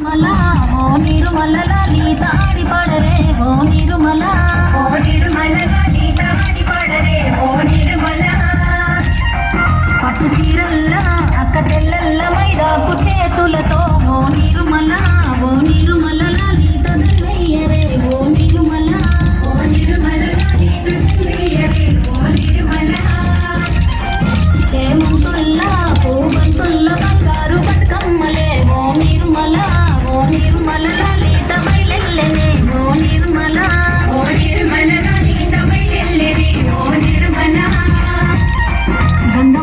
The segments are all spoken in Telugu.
మలా ఓ నిర్మల లలిత ఆడి పడరే ఓ నిర్మల ఓ నిర్మల లలిత ఆడి పడరే ఓ నిర్మల పట్టు చీరల్ల అక్క తెల్లల్ల మైదాకు చేతులతో ఓ నిర్మల లలిత వెయ్యరే ఓ నిర్మల లలిత వెయ్యరే ఓ నిర్మల చేమంతుల్లా పూవంతుల్ల బంగారు బతుకమ్మలే ఓ నిర్మల లలిత బయలెల్లెనే ఓ నిర్మల లలిత బయలెల్లెనే ఓ నిర్మల గంగ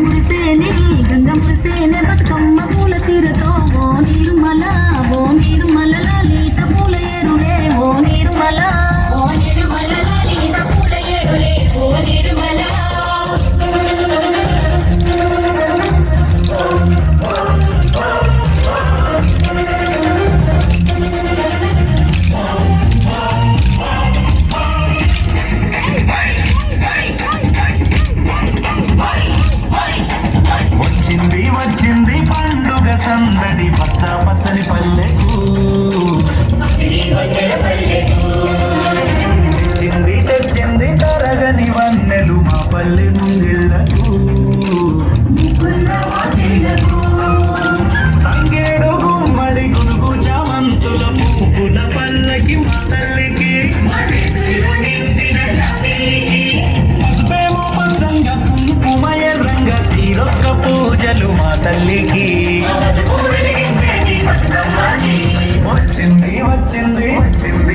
మురిసేనే బతుకమ్మ పూల తీరతో ఓ నిర్మల లలిత పూల ఏరులే ఓ నిర్మల లలిత పూల ఏరులే ఓ నిర్మల వచ్చింది పండుగ సందడి పచ్చ పచ్చని పల్లెకు తెచ్చింది తరగని వన్నెలు మా పల్లె ముంగిళ్ళకు